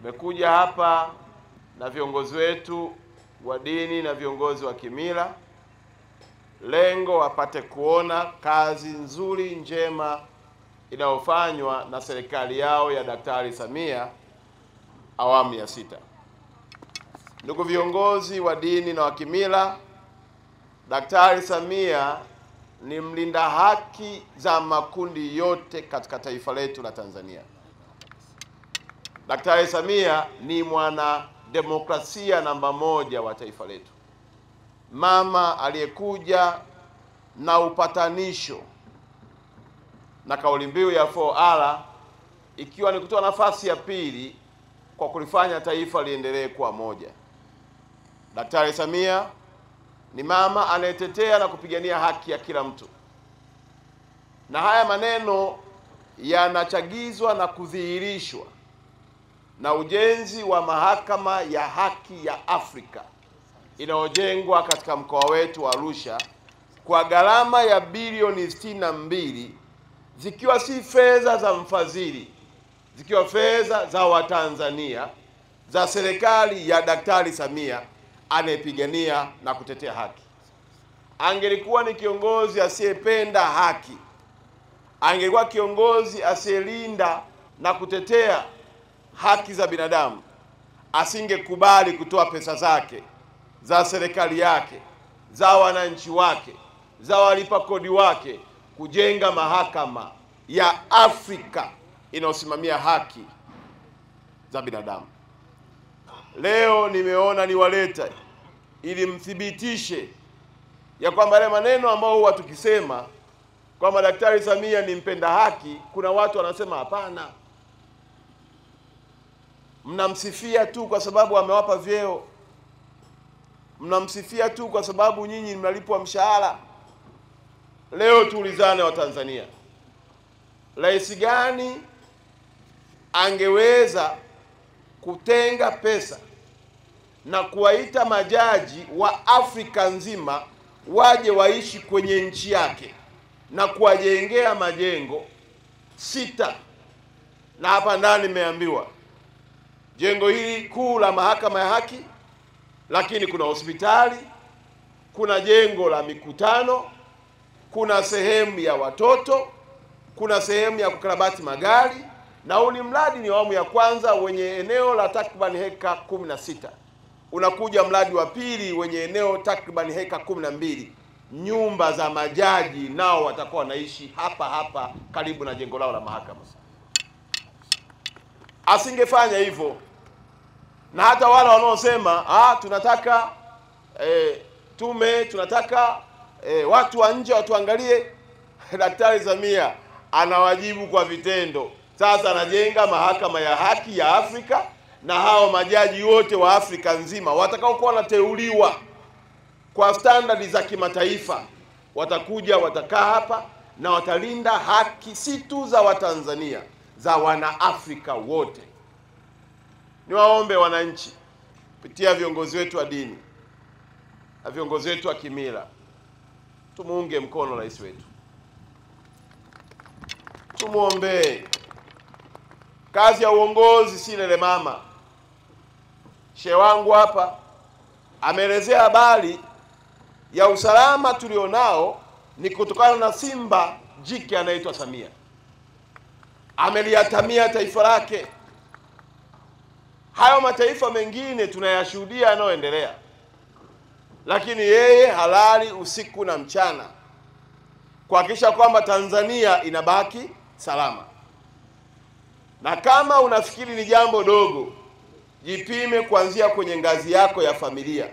Tumekuja hapa na viongozi wetu wa dini na viongozi wa kimila, lengo wapate kuona kazi nzuri njema inayofanywa na serikali yao ya Daktari Samia awamu ya 6. Ndugu viongozi wa dini na wa kimila, Daktari Samia ni mlinda haki za makundi yote katika taifa letu la Tanzania. Daktari Samia ni mwana demokrasia namba 1 wa taifa letu. Mama aliyekuja na upatanisho na kauli mbiu ya 4R, ikiwa ni kutoa nafasi ya pili kwa kulifanya taifa liendelee kuwa moja. Daktari Samia ni mama anayetetea na kupigania haki ya kila mtu, na haya maneno yanachagizwa na kudhihirishwa na ujenzi wa mahakama ya haki ya Afrika inayojengwa katika mkoa wetu wa Arusha kwa gharama ya bilioni 62, zikiwa si fedha za mfadhili, zikiwa fedha za Watanzania, za serikali ya Daktari Samia anayepigania na kutetea haki. Angelikuwa ni kiongozi asiyependa haki, angelikuwa kiongozi asiyelinda na kutetea haki za binadamu, asingekubali kutoa pesa zake, za serikali yake, za wananchi wake, za walipa kodi wake kujenga mahakama ya Afrika inayosimamia haki za binadamu. Leo nimeona niwaleta ili mthibitishe ya kwamba yale maneno ambayo huwa tukisema kwamba Daktari Samia ni mpenda haki, kuna watu wanasema hapana, mnamsifia tu kwa sababu amewapa vyeo, mnamsifia tu kwa sababu nyinyi mnalipwa mshahara. Leo tuulizane wa Tanzania, rais gani angeweza kutenga pesa na kuwaita majaji wa Afrika nzima waje waishi kwenye nchi yake na kuwajengea majengo 6? Na hapa ndani nimeambiwa jengo hili kuu la mahakama ya haki, lakini kuna hospitali, kuna jengo la mikutano, kuna sehemu ya watoto, kuna sehemu ya kukarabati magari, na huu ni mradi ni awamu ya kwanza wenye eneo la takriban heka 16. Unakuja mradi wa pili wenye eneo takriban heka 12. Nyumba za majaji nao watakuwa wanaishi hapa hapa karibu na jengo lao la mahakama. Asingefanya hivyo. Na hata wale wanaosema tunataka tume, tunataka watu wa nje watuangalie, Daktari Samia anawajibu kwa vitendo. Sasa anajenga mahakama ya haki ya Afrika, na hao majaji wote wa Afrika nzima watakaokuwa wanateuliwa kwa standardi za kimataifa watakuja, watakaa hapa na watalinda haki si tu za Watanzania, za wana-Afrika wote. Niwaombe wananchi kupitia viongozi wetu wa dini na viongozi wetu wa kimila, tumuunge mkono rais wetu, tumuombe. Kazi ya uongozi si lele mama. Shehe wangu hapa ameelezea habari ya usalama tulionao ni kutokana na simba jike anaitwa Samia. Ameliatamia taifa lake. Hayo mataifa mengine tunayashuhudia yanayoendelea, lakini yeye halali usiku na mchana kuhakikisha kwamba Tanzania inabaki salama. Na kama unafikiri ni jambo dogo, jipime kuanzia kwenye ngazi yako ya familia.